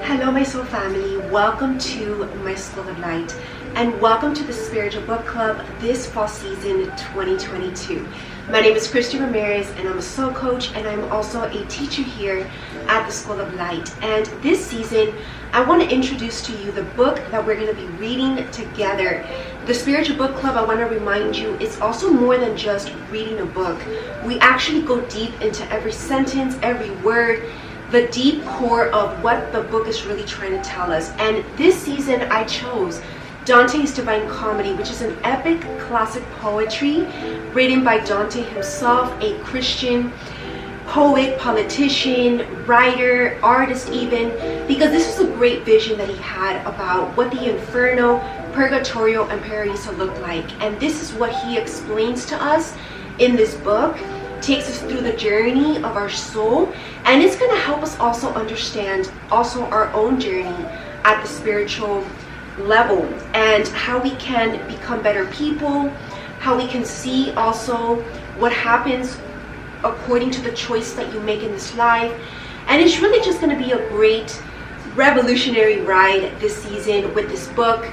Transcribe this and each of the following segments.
Hello, my soul family. Welcome to my School of Light and welcome to the Spiritual Book Club this fall season 2022. My name is Christy Ramirez and I'm a soul coach and I'm also a teacher here at the School of Light. And this season, I want to introduce to you the book that we're going to be reading together. The Spiritual Book Club, I want to remind you, it's also more than just reading a book. We actually go deep into every sentence, every word, the deep core of what the book is really trying to tell us. And this season I chose Dante's Divine Comedy, which is an epic classic poetry written by Dante himself, a Christian poet, politician, writer, artist even, because this is a great vision that he had about what the Inferno, Purgatorio, and Paradiso look like. And this is what he explains to us in this book, takes us through the journey of our soul, and it's going to help us also understand also our own journey at the spiritual level and how we can become better people, how we can see also what happens according to the choice that you make in this life. And it's really just going to be a great revolutionary ride this season with this book.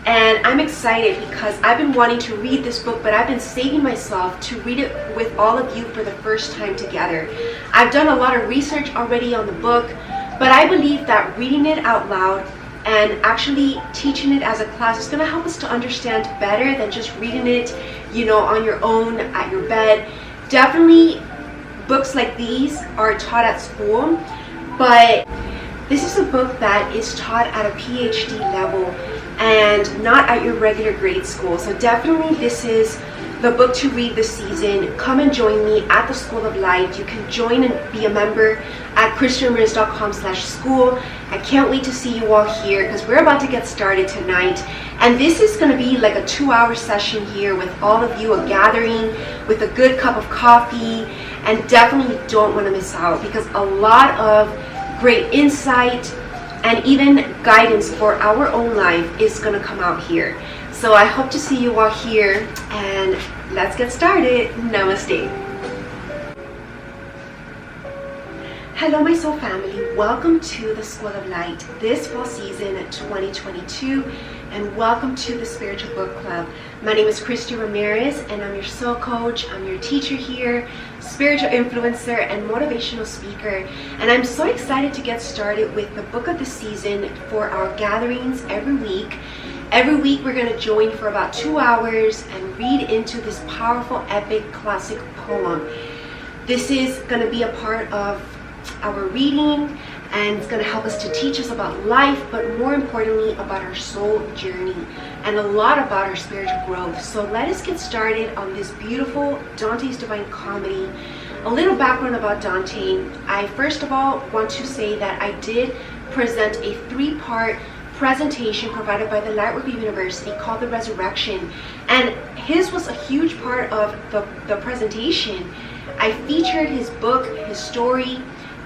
And I'm excited because I've been wanting to read this book, but I've been saving myself to read it with all of you for the first time together. I've done a lot of research already on the book, but I believe that reading it out loud and actually teaching it as a class is going to help us to understand better than just reading it, on your own at your bed. Definitely books like these are taught at school, but this is a book that is taught at a PhD level and not at your regular grade school. So definitely this is the book to read this season. Come and join me at the School of Light. You can join and be a member at christianramirez.com/school. I can't wait to see you all here because we're about to get started tonight. And this is going to be like a 2-hour session here with all of you, a gathering with a good cup of coffee. And definitely don't want to miss out because a lot of great insight and even guidance for our own life is going to come out here. So I hope to see you all here, and let's get started. Namaste. Hello, my soul family. Welcome to the School of Light this fall season 2022, and welcome to the Spiritual Book Club. My name is Christy Ramirez, and I'm your soul coach. I'm your teacher here, spiritual influencer, and motivational speaker. And I'm so excited to get started with the book of the season for our gatherings every week. Every week we're going to join for about 2 hours and read into this powerful, epic, classic poem. This is going to be a part of our reading, and it's going to help us to teach us about life, but more importantly about our soul journey and a lot about our spiritual growth. So let us get started on this beautiful Dante's Divine Comedy. A little background about Dante. I first of all want to say that I did present a 3-part presentation provided by the Lightwork University called The Resurrection, and his was a huge part of the presentation. I featured his book, his story,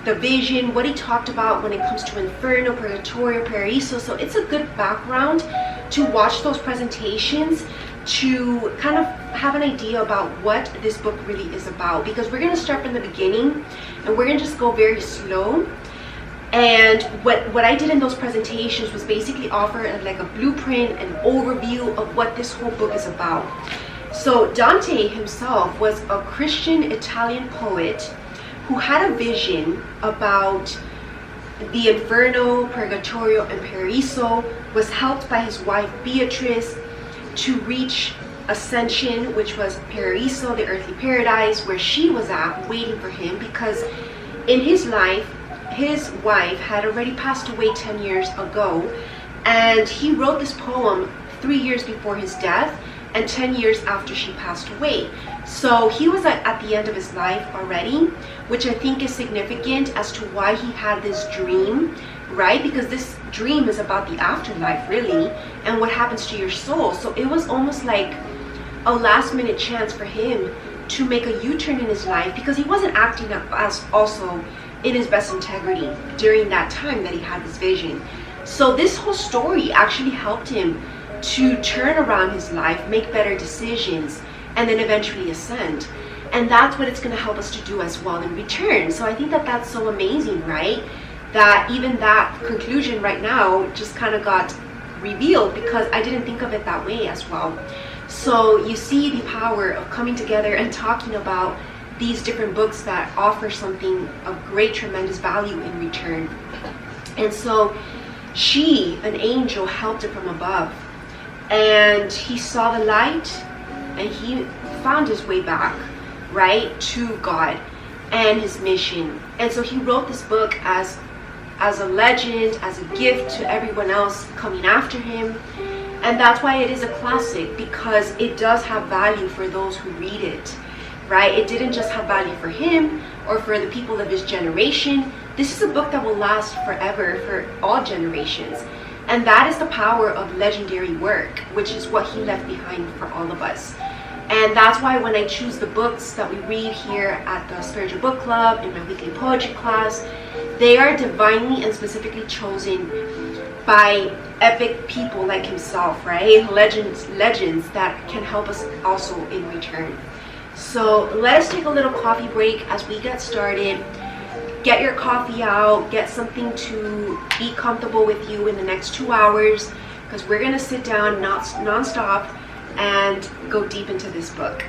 the vision, what he talked about when it comes to Inferno, Purgatorio, Paradiso. So it's a good background to watch those presentations to kind of have an idea about what this book really is about, because we're going to start from the beginning and we're going to just go very slow. And what I did in those presentations was basically offer like a blueprint, an overview of what this whole book is about. So Dante himself was a Christian Italian poet who had a vision about the Inferno, Purgatorio, and Paradiso, was helped by his wife Beatrice to reach Ascension, which was Paradiso, the earthly paradise, where she was at waiting for him, because in his life, his wife had already passed away 10 years ago, and he wrote this poem 3 years before his death and 10 years after she passed away. So he was at the end of his life already, which I think is significant as to why he had this dream, right? Because this dream is about the afterlife, really, and what happens to your soul. So it was almost like a last-minute chance for him to make a U-turn in his life, because he wasn't acting as also in his best integrity during that time that he had this vision. So this whole story actually helped him to turn around his life, make better decisions, and then eventually ascend. And that's what it's going to help us to do as well in return. So I think that that's so amazing, right? that even that conclusion right now just kind of got revealed, because I didn't think of it that way as well. So you see the power of coming together and talking about these different books that offer something of great, tremendous value in return. And so an angel, helped her from above, and he saw the light, and he found his way back, right, to God and his mission. And so he wrote this book as a legend, as a gift to everyone else coming after him. And that's why it is a classic, because it does have value for those who read it, right? It didn't just have value for him or for the people of his generation. This is a book that will last forever, for all generations. And that is the power of legendary work, which is what he left behind for all of us. And that's why when I choose the books that we read here at the Spiritual Book Club, in my weekly poetry class, they are divinely and specifically chosen by epic people like himself, right? Legends that can help us also in return. So let us take a little coffee break as we get started. Get your coffee out, get something to be comfortable with you in the next 2 hours, because we're going to sit down non-stop and go deep into this book.